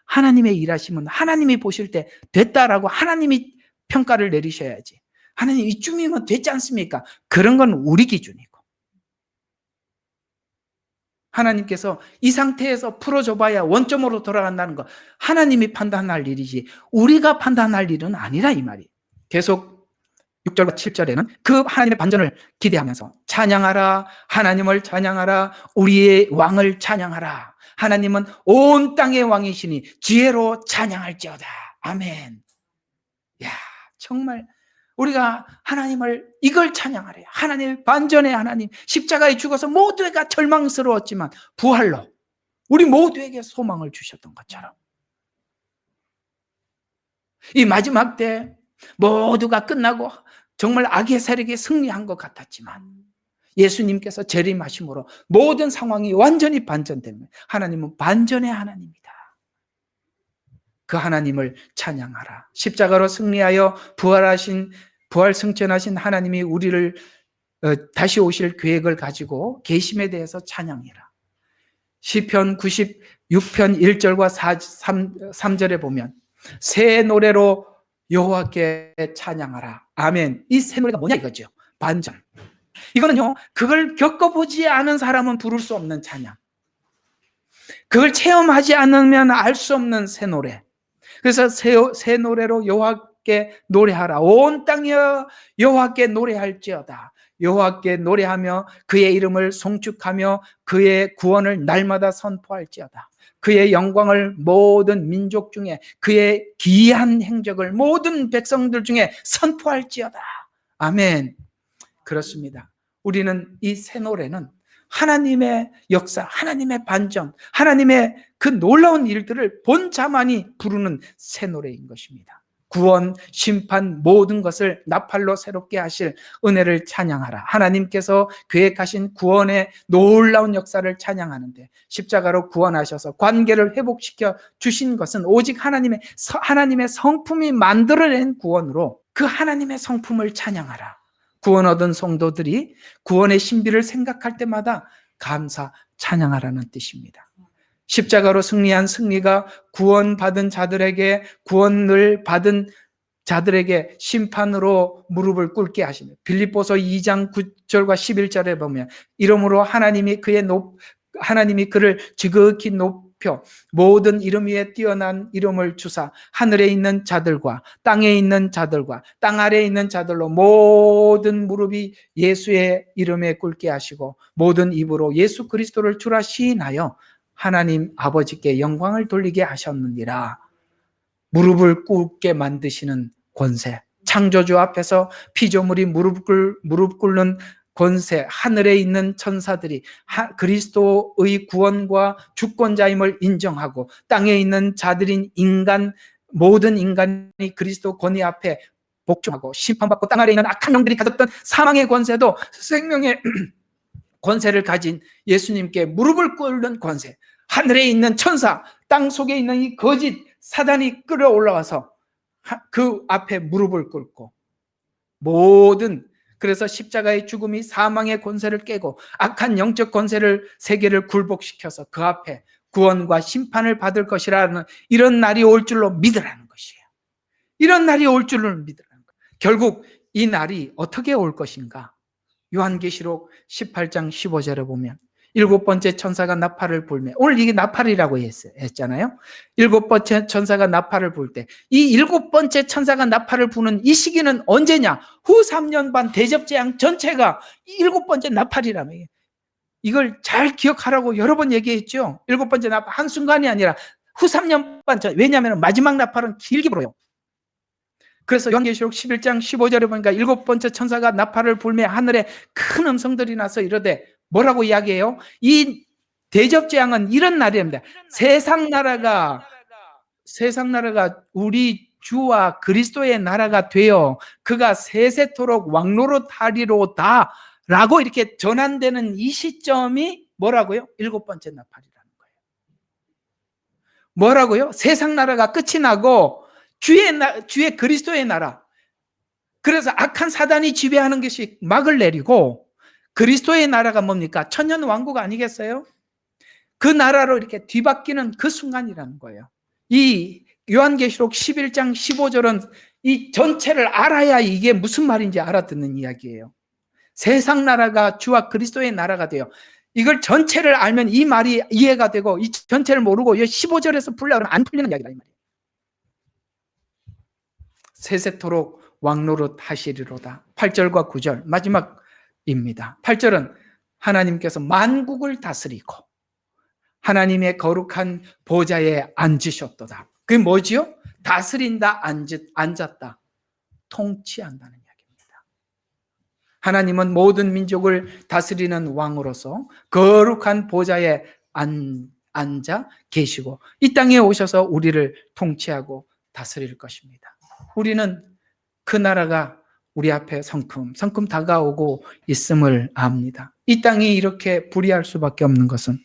하나님의 일하심은 하나님이 보실 때 됐다라고 하나님이 평가를 내리셔야지. 하나님 이쯤이면 됐지 않습니까? 그런 건 우리 기준이고. 하나님께서 이 상태에서 풀어줘봐야 원점으로 돌아간다는 거 하나님이 판단할 일이지 우리가 판단할 일은 아니라 이 말이. 계속 6절과 7절에는 그 하나님의 반전을 기대하면서 찬양하라, 하나님을 찬양하라, 우리의 왕을 찬양하라. 하나님은 온 땅의 왕이시니 지혜로 찬양할지어다. 아멘. 야, 정말 우리가 하나님을 이걸 찬양하래요. 하나님의 반전의 하나님, 십자가에 죽어서 모두가 절망스러웠지만 부활로 우리 모두에게 소망을 주셨던 것처럼 이 마지막 때 모두가 끝나고 정말 악의 세력이 승리한 것 같았지만 예수님께서 재림하심으로 모든 상황이 완전히 반전되는 거예요. 하나님은 반전의 하나님이다. 그 하나님을 찬양하라. 십자가로 승리하여 부활 승천하신 하나님이 우리를 다시 오실 계획을 가지고 계심에 대해서 찬양해라. 시편 96편 1절과 3절에 보면 새 노래로 여호와께 찬양하라. 아멘. 이 새 노래가 뭐냐 이거죠. 반전. 이거는요, 그걸 겪어보지 않은 사람은 부를 수 없는 찬양. 그걸 체험하지 않으면 알 수 없는 새 노래. 그래서 새 노래로 여호와께 노래하라. 온 땅이여 여호와께 노래할지어다. 여호와께 노래하며 그의 이름을 송축하며 그의 구원을 날마다 선포할지어다. 그의 영광을 모든 민족 중에 그의 기이한 행적을 모든 백성들 중에 선포할지어다. 아멘. 그렇습니다. 우리는 이 새 노래는 하나님의 역사, 하나님의 반전, 하나님의 그 놀라운 일들을 본 자만이 부르는 새 노래인 것입니다. 구원, 심판 모든 것을 나팔로 새롭게 하실 은혜를 찬양하라. 하나님께서 계획하신 구원의 놀라운 역사를 찬양하는데 십자가로 구원하셔서 관계를 회복시켜 주신 것은 오직 하나님의 성품이 만들어낸 구원으로 그 하나님의 성품을 찬양하라. 구원 얻은 성도들이 구원의 신비를 생각할 때마다 감사, 찬양하라는 뜻입니다. 십자가로 승리한 승리가 구원받은 자들에게, 구원을 받은 자들에게 심판으로 무릎을 꿇게 하시는 빌립보서 2장 9절과 11절에 보면 이러므로 하나님이 그를 지극히 높여 모든 이름 위에 뛰어난 이름을 주사 하늘에 있는 자들과 땅에 있는 자들과 땅 아래에 있는 자들로 모든 무릎이 예수의 이름에 꿇게 하시고 모든 입으로 예수 그리스도를 주라 시인하여 하나님 아버지께 영광을 돌리게 하셨느니라. 무릎을 꿇게 만드시는 권세, 창조주 앞에서 피조물이 무릎 꿇는 권세, 하늘에 있는 천사들이 그리스도의 구원과 주권자임을 인정하고 땅에 있는 자들인 모든 인간이 그리스도 권위 앞에 복종하고 심판받고 땅 아래에 있는 악한 영들이 가졌던 사망의 권세도 생명의 권세를 가진 예수님께 무릎을 꿇는 권세, 하늘에 있는 천사, 땅 속에 있는 이 거짓 사단이 끌어올라와서 그 앞에 무릎을 꿇고 모든 그래서 십자가의 죽음이 사망의 권세를 깨고 악한 영적 권세를 세계를 굴복시켜서 그 앞에 구원과 심판을 받을 것이라는 이런 날이 올 줄로 믿으라는 것이에요. 이런 날이 올 줄로 믿으라는 거예요. 결국 이 날이 어떻게 올 것인가? 요한계시록 18장 15절에 보면 일곱 번째 천사가 나팔을 불매, 오늘 이게 나팔이라고 했잖아요. 일곱 번째 천사가 나팔을 불 때, 이 일곱 번째 천사가 나팔을 부는 이 시기는 언제냐? 후 3년 반 대접재앙 전체가 일곱 번째 나팔이라며. 이걸 잘 기억하라고 여러 번 얘기했죠. 일곱 번째 나팔 한순간이 아니라 후 3년 반 전. 왜냐하면 마지막 나팔은 길게 불어요. 그래서 요한계시록 11장 15절에 보니까 일곱 번째 천사가 나팔을 불매 하늘에 큰 음성들이 나서 이르되, 뭐라고 이야기해요? 이 대접재앙은 이런 날입니다. 세상 나라가 우리 주와 그리스도의 나라가 되어 그가 세세토록 왕노릇하리로다 라고 이렇게 전환되는 이 시점이 뭐라고요? 일곱 번째 나팔이라는 거예요. 뭐라고요? 세상 나라가 끝이 나고 주의 그리스도의 나라. 그래서 악한 사단이 지배하는 것이 막을 내리고 그리스도의 나라가 뭡니까? 천년 왕국 아니겠어요? 그 나라로 이렇게 뒤바뀌는 그 순간이라는 거예요. 이 요한계시록 11장 15절은 이 전체를 알아야 이게 무슨 말인지 알아듣는 이야기예요. 세상 나라가 주와 그리스도의 나라가 돼요. 이걸 전체를 알면 이 말이 이해가 되고, 이 전체를 모르고 15절에서 풀려면 안 풀리는 이야기다 이 말이에요. 세세토록 왕노릇 하시리로다. 8절과 9절 마지막입니다. 8절은 하나님께서 만국을 다스리고 하나님의 거룩한 보좌에 앉으셨도다. 그게 뭐지요? 다스린다, 앉았다, 통치한다는 이야기입니다. 하나님은 모든 민족을 다스리는 왕으로서 거룩한 보좌에 앉아 계시고 이 땅에 오셔서 우리를 통치하고 다스릴 것입니다. 우리는 그 나라가 우리 앞에 성큼 다가오고 있음을 압니다. 이 땅이 이렇게 불의할 수밖에 없는 것은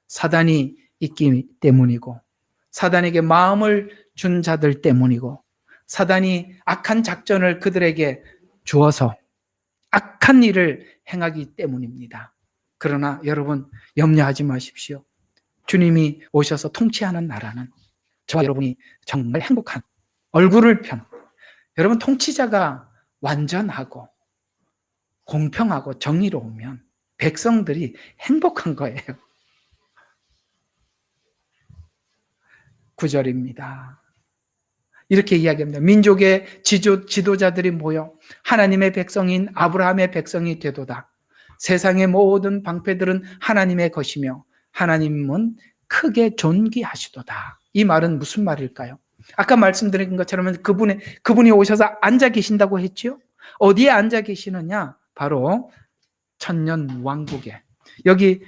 사단이 있기 때문이고, 사단에게 마음을 준 자들 때문이고, 사단이 악한 작전을 그들에게 주어서 악한 일을 행하기 때문입니다. 그러나 여러분 염려하지 마십시오. 주님이 오셔서 통치하는 나라는 저와 여러분이 정말 행복한 얼굴을 편, 여러분 통치자가 완전하고 공평하고 정의로우면 백성들이 행복한 거예요. 9절입니다. 이렇게 이야기합니다. 민족의 지도자들이 모여 하나님의 백성인 아브라함의 백성이 되도다. 세상의 모든 방패들은 하나님의 것이며 하나님은 크게 존귀하시도다. 이 말은 무슨 말일까요? 아까 말씀드린 것처럼 그분이 오셔서 앉아 계신다고 했죠? 어디에 앉아 계시느냐? 바로 천년 왕국에. 여기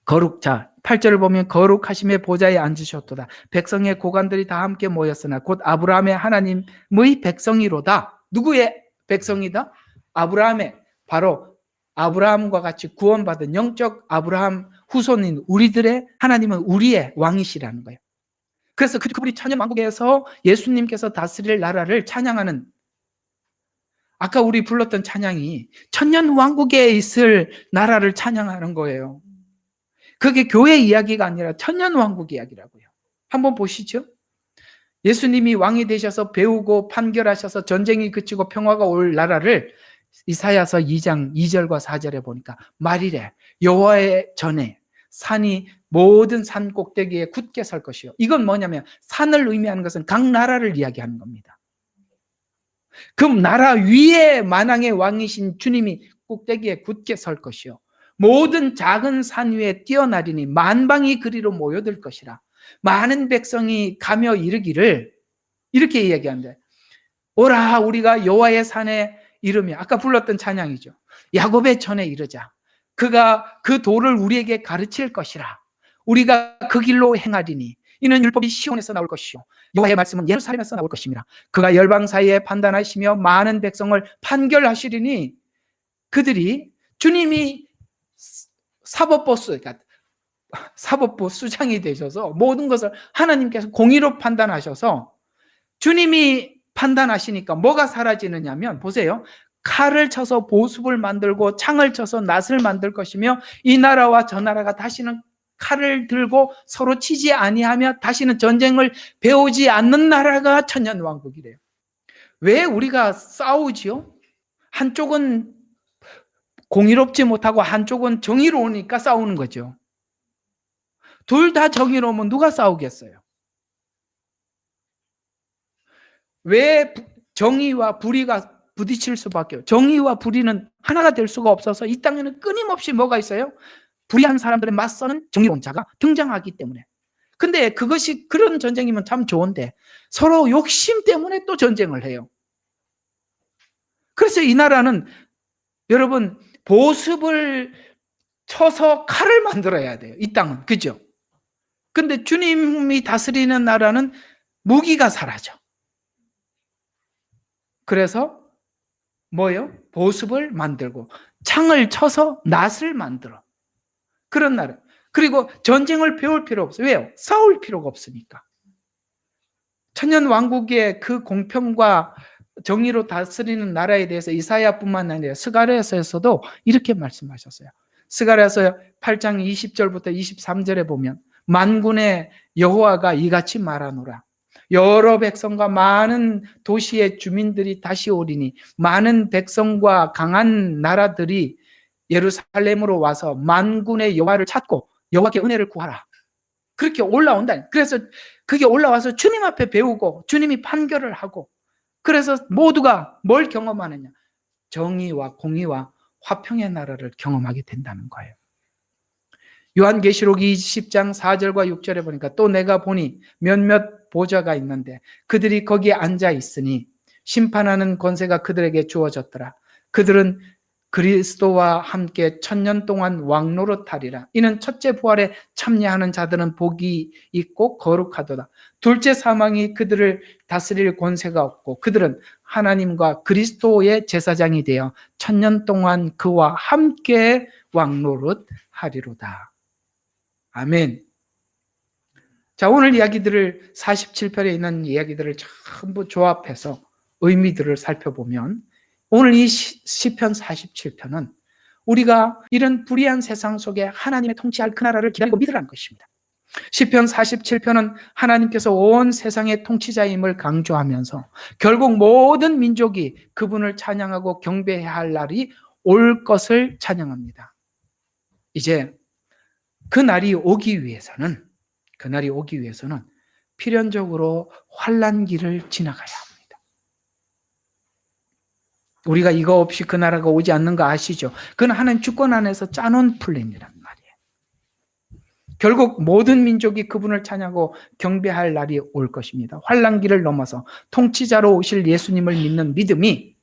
거룩자 8절을 보면 거룩하심의 보좌에 앉으셨도다. 백성의 고관들이 다 함께 모였으나 곧 아브라함의 하나님의 백성이로다. 누구의 백성이다? 아브라함의, 바로 아브라함과 같이 구원받은 영적 아브라함 후손인 우리들의 하나님은 우리의 왕이시라는 거예요. 그래서 그분이 천년 왕국에서 예수님께서 다스릴 나라를 찬양하는, 아까 우리 불렀던 찬양이 천년 왕국에 있을 나라를 찬양하는 거예요. 그게 교회 이야기가 아니라 천년 왕국 이야기라고요. 한번 보시죠. 예수님이 왕이 되셔서 배우고 판결하셔서 전쟁이 그치고 평화가 올 나라를 이사야서 2장 2절과 4절에 보니까 말이래. 여호와의 전에 산이 모든 산 꼭대기에 굳게 설 것이요. 이건 뭐냐면 산을 의미하는 것은 각 나라를 이야기하는 겁니다. 그 나라 위에 만왕의 왕이신 주님이 꼭대기에 굳게 설 것이요. 모든 작은 산 위에 뛰어나리니 만방이 그리로 모여들 것이라. 많은 백성이 가며 이르기를, 이렇게 이야기한대. 오라 우리가 여호와의 산에 이르며, 아까 불렀던 찬양이죠. 야곱의 전에 이르자. 그가 그 도를 우리에게 가르칠 것이라. 우리가 그 길로 행하리니 이는 율법이 시온에서 나올 것이요 여호와의 말씀은 예루살렘에서 나올 것입니다. 그가 열방 사이에 판단하시며 많은 백성을 판결하시리니 그들이, 주님이 사법부 수장이 되셔서 모든 것을 하나님께서 공의로 판단하셔서 주님이 판단하시니까 뭐가 사라지느냐면, 보세요. 칼을 쳐서 보습을 만들고 창을 쳐서 낫을 만들 것이며 이 나라와 저 나라가 다시는 칼을 들고 서로 치지 아니하며 다시는 전쟁을 배우지 않는 나라가 천년왕국이래요. 왜 우리가 싸우지요? 한쪽은 공의롭지 못하고 한쪽은 정의로우니까 싸우는 거죠. 둘 다 정의로우면 누가 싸우겠어요? 왜 정의와 불의가 부딪힐 수밖에 없어요? 정의와 불의는 하나가 될 수가 없어서 이 땅에는 끊임없이 뭐가 있어요? 불의한 사람들에 맞서는 정의로운 자가 등장하기 때문에. 근데 그것이 그런 전쟁이면 참 좋은데 서로 욕심 때문에 또 전쟁을 해요. 그래서 이 나라는 여러분 보습을 쳐서 칼을 만들어야 돼요. 이 땅은. 그죠? 근데 주님이 다스리는 나라는 무기가 사라져. 그래서 뭐예요? 보습을 만들고 창을 쳐서 낫을 만들어. 그런 나라. 그리고 전쟁을 배울 필요 없어요. 왜요? 싸울 필요가 없으니까. 천년왕국의 그 공평과 정의로 다스리는 나라에 대해서 이사야뿐만 아니라 스가랴서에서도 이렇게 말씀하셨어요. 스가랴서 8장 20절부터 23절에 보면 만군의 여호와가 이같이 말하노라. 여러 백성과 많은 도시의 주민들이 다시 오리니 많은 백성과 강한 나라들이 예루살렘으로 와서 만군의 여호와를 찾고 여호와께 은혜를 구하라. 그렇게 올라온다. 그래서 그게 올라와서 주님 앞에 배우고 주님이 판결을 하고 그래서 모두가 뭘 경험하느냐? 정의와 공의와 화평의 나라를 경험하게 된다는 거예요. 요한계시록 20장 4절과 6절에 보니까 또 내가 보니 몇몇 보좌가 있는데 그들이 거기에 앉아 있으니 심판하는 권세가 그들에게 주어졌더라. 그들은 그리스도와 함께 1000년 동안 왕노릇하리라. 이는 첫째 부활에 참여하는 자들은 복이 있고 거룩하도다. 둘째 사망이 그들을 다스릴 권세가 없고 그들은 하나님과 그리스도의 제사장이 되어 1000년 동안 그와 함께 왕노릇하리로다. 아멘. 자, 오늘 이야기들을 47편에 있는 이야기들을 전부 조합해서 의미들을 살펴보면 오늘 이 시편 47편은 우리가 이런 불의한 세상 속에 하나님의 통치할 그 나라를 기다리고 믿으라는 것입니다. 시편 47편은 하나님께서 온 세상의 통치자임을 강조하면서 결국 모든 민족이 그분을 찬양하고 경배해야 할 날이 올 것을 찬양합니다. 이제 그 날이 오기 위해서는 필연적으로 환난기를 지나가야 합니다. 우리가 이거 없이 그 나라가 오지 않는 거 아시죠? 그건 하나님 주권 안에서 짜놓은 플랜이란 말이에요. 결국 모든 민족이 그분을 찬양하고 경배할 날이 올 것입니다. 환난기를 넘어서 통치자로 오실 예수님을 믿는 믿음이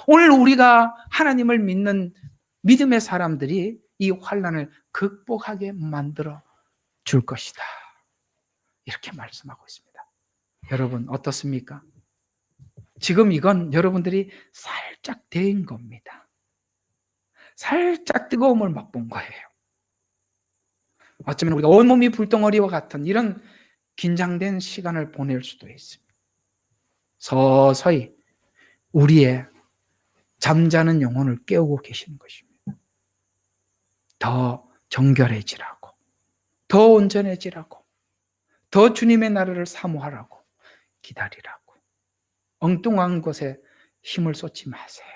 오늘 우리가 하나님을 믿는 믿음의 사람들이 이 환난을 극복하게 만들어 줄 것이다. 이렇게 말씀하고 있습니다. 여러분 어떻습니까? 지금 이건 여러분들이 살짝 데인 겁니다. 살짝 뜨거움을 맛본 거예요. 어쩌면 우리가 온몸이 불덩어리와 같은 이런 긴장된 시간을 보낼 수도 있습니다. 서서히 우리의 잠자는 영혼을 깨우고 계시는 것입니다. 더 정결해지라고, 더 온전해지라고, 더 주님의 나라를 사모하라고 기다리라고. 엉뚱한 것에 힘을 쏟지 마세요.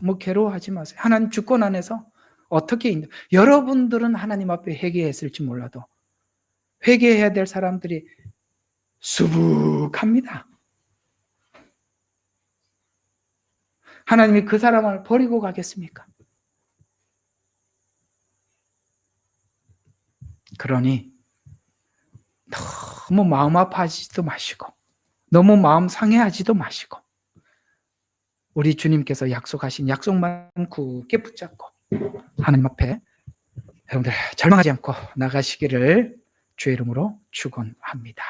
너무 괴로워하지 마세요. 하나님 주권 안에서 어떻게 여러분들은 하나님 앞에 회개했을지 몰라도 회개해야 될 사람들이 수북합니다. 하나님이 그 사람을 버리고 가겠습니까? 그러니 너무 마음 아파하지도 마시고 너무 마음 상해하지도 마시고 우리 주님께서 약속하신 약속만 굳게 붙잡고 하나님 앞에 여러분들 절망하지 않고 나가시기를 주의 이름으로 축원합니다.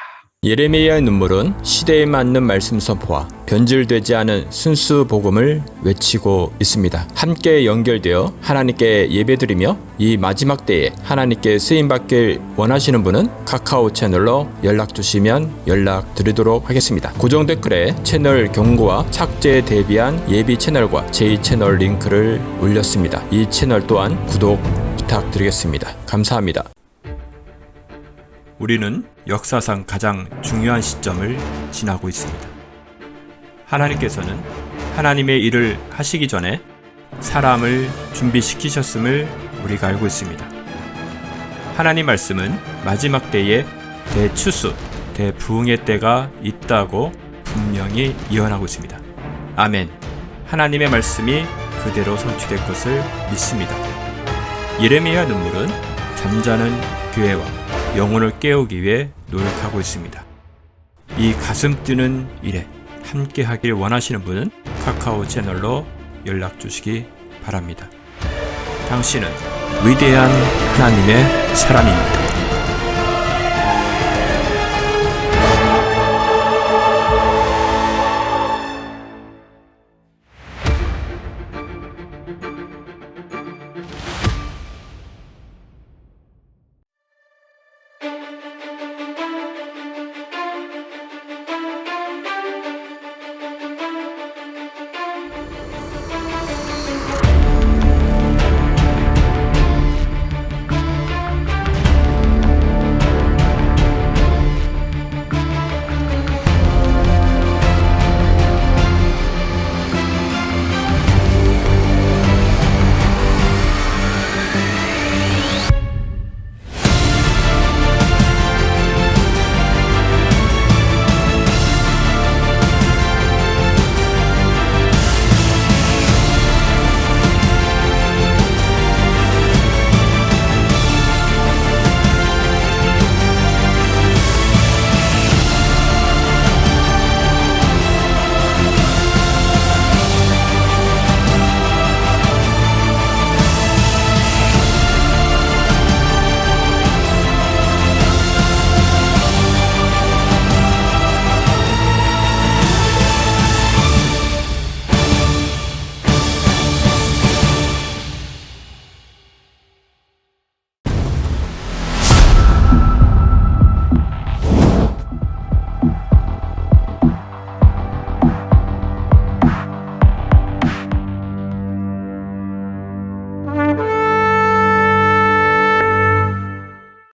예레미야의 눈물은 시대에 맞는 말씀 선포와 변질되지 않은 순수 복음을 외치고 있습니다. 함께 연결되어 하나님께 예배드리며 이 마지막 때에 하나님께 쓰임받길 원하시는 분은 카카오 채널로 연락 주시면 연락 드리도록 하겠습니다. 고정 댓글에 채널 경고와 착제에 대비한 예비 채널과 제2 채널 링크를 올렸습니다. 이 채널 또한 구독 부탁드리겠습니다. 감사합니다. 우리는 역사상 가장 중요한 시점을 지나고 있습니다. 하나님께서는 하나님의 일을 하시기 전에 사람을 준비시키셨음을 우리가 알고 있습니다. 하나님 말씀은 마지막 때에 대추수, 대부흥의 때가 있다고 분명히 예언하고 있습니다. 아멘. 하나님의 말씀이 그대로 성취될 것을 믿습니다. 예레미야 눈물은 잠자는 교회와 영혼을 깨우기 위해 노력하고 있습니다. 이 가슴 뛰는 일에 함께 하길 원하시는 분은 카카오 채널로 연락 주시기 바랍니다. 당신은 위대한 하나님의 사람입니다.